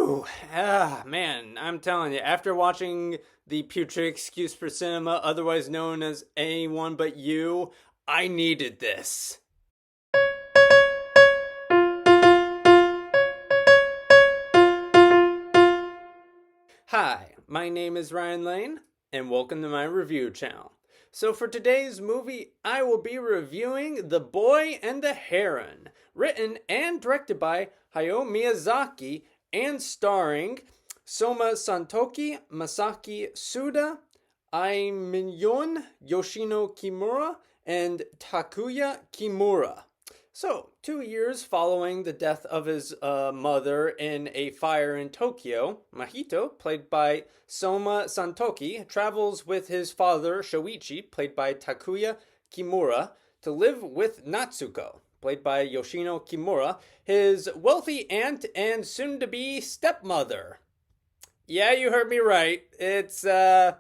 Whew. Man, I'm telling you, after watching the Putrid Excuse for Cinema, otherwise known as Anyone But You, I needed this. Hi, my name is Ryan Lane, and welcome to my review channel. So for today's movie, I will be reviewing The Boy and the Heron, written and directed by Hayao Miyazaki and starring Soma Santoki, Masaki Suda, Kimyon, Yoshino Kimura, and Takuya Kimura. So, 2 years following the death of his mother in a fire in Tokyo, Mahito, played by Soma Santoki, travels with his father, Shoichi, played by Takuya Kimura, to live with Natsuko, played by Yoshino Kimura, his wealthy aunt and soon-to-be stepmother. Yeah, you heard me right. Mahito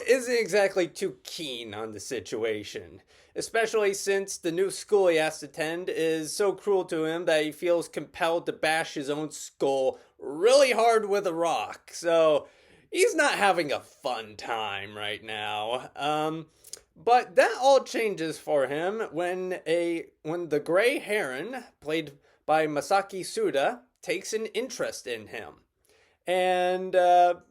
isn't exactly too keen on the situation, especially since the new school he has to attend is so cruel to him that he feels compelled to bash his own skull really hard with a rock. So he's not having a fun time right now. But that all changes for him when the Gray Heron, played by Masaki Suda, takes an interest in him. And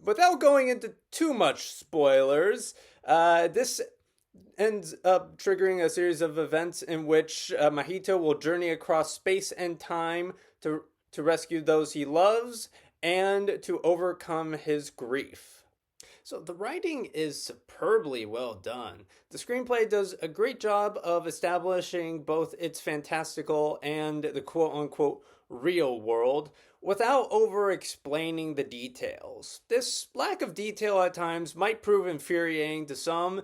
without going into too much spoilers, this ends up triggering a series of events in which Mahito will journey across space and time to rescue those he loves and to overcome his grief. So the writing is superbly well done. The screenplay does a great job of establishing both its fantastical and the quote-unquote real world without over-explaining the details. This lack of detail at times might prove infuriating to some,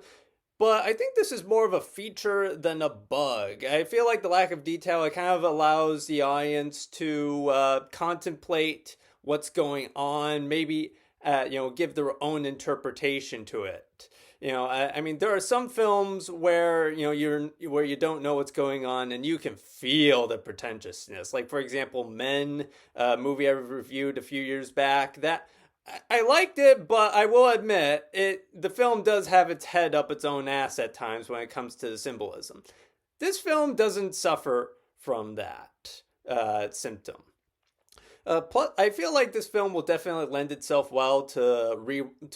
but I think this is more of a feature than a bug. I feel like the lack of detail, it kind of allows the audience to contemplate what's going on, maybe give their own interpretation to it. I mean, there are some films where where you don't know what's going on and you can feel the pretentiousness. Like, for example, Men, a movie I reviewed a few years back. That I liked it, but I will admit the film does have its head up its own ass at times when it comes to the symbolism. This film doesn't suffer from that symptom. Plus, I feel like this film will definitely lend itself well to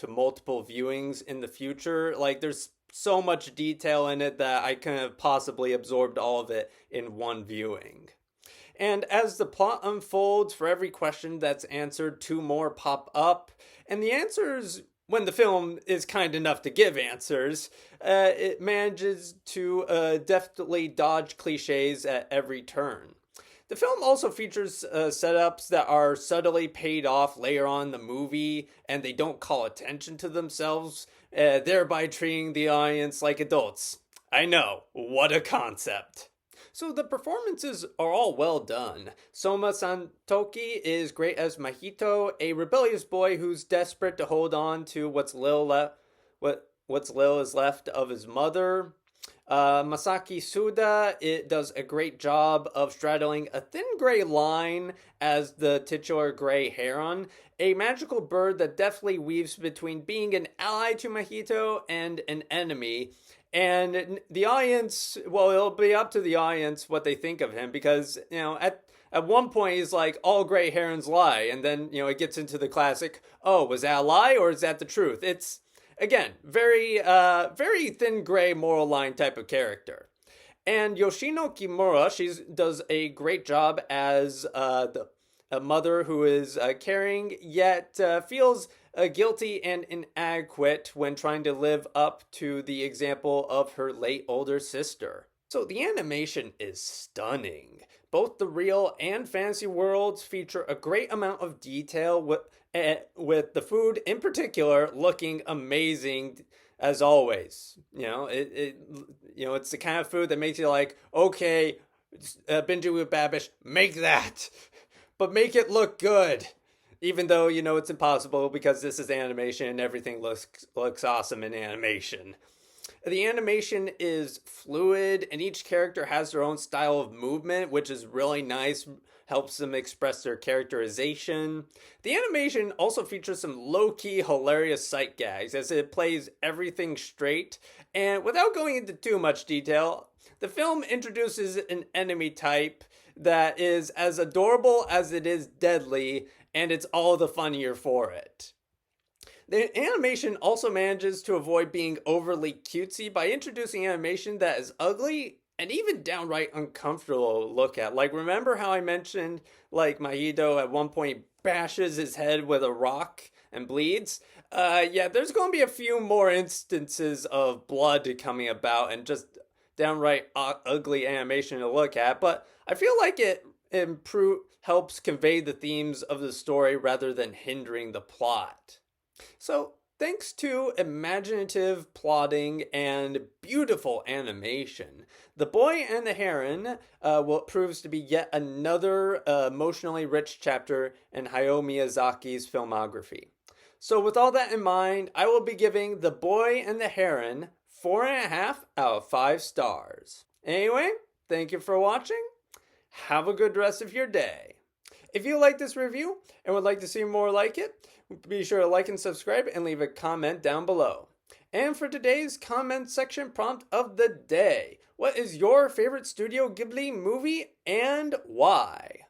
multiple viewings in the future. Like, there's so much detail in it that I couldn't have possibly absorbed all of it in one viewing. And as the plot unfolds, for every question that's answered, two more pop up. And the answers, when the film is kind enough to give answers, it manages to deftly dodge cliches at every turn. The film also features setups that are subtly paid off later on in the movie, and they don't call attention to themselves, thereby treating the audience like adults. I know, what a concept. So the performances are all well done. Soma Santoki is great as Mahito, a rebellious boy who's desperate to hold on to what's little is left of his mother. Masaki Suda, it does a great job of straddling a thin gray line as the titular Gray Heron, a magical bird that deftly weaves between being an ally to Mahito and an enemy. And the audience, well, it'll be up to the audience what they think of him, because, at one point he's like, all gray herons lie, and then, it gets into the classic, oh, was that a lie or is that the truth? It's, again, very thin gray moral line type of character. And Yoshino Kimura, she does a great job as a mother who is caring, yet feels guilty and inadequate when trying to live up to the example of her late older sister. So the animation is stunning. Both the real and fantasy worlds feature a great amount of detail with the food in particular looking amazing as always. It's the kind of food that makes you like, okay, Benji with Babish, make that, but make it look good. Even though, it's impossible because this is animation and everything looks awesome in animation. The animation is fluid and each character has their own style of movement, which is really nice, helps them express their characterization. The animation also features some low-key hilarious sight gags as it plays everything straight. And without going into too much detail, the film introduces an enemy type that is as adorable as it is deadly, and it's all the funnier for it. The animation also manages to avoid being overly cutesy by introducing animation that is ugly and even downright uncomfortable to look at. Like, remember how I mentioned, like, Mahito at one point bashes his head with a rock and bleeds? Yeah, there's going to be a few more instances of blood coming about and just downright ugly animation to look at, but I feel like it helps convey the themes of the story rather than hindering the plot. So, thanks to imaginative plotting and beautiful animation, The Boy and the Heron proves to be yet another emotionally rich chapter in Hayao Miyazaki's filmography. So, with all that in mind, I will be giving The Boy and the Heron 4.5 out of 5 stars. Anyway, thank you for watching. Have a good rest of your day. If you like this review and would like to see more like it, be sure to like and subscribe and leave a comment down below. And for today's comment section prompt of the day, what is your favorite Studio Ghibli movie and why?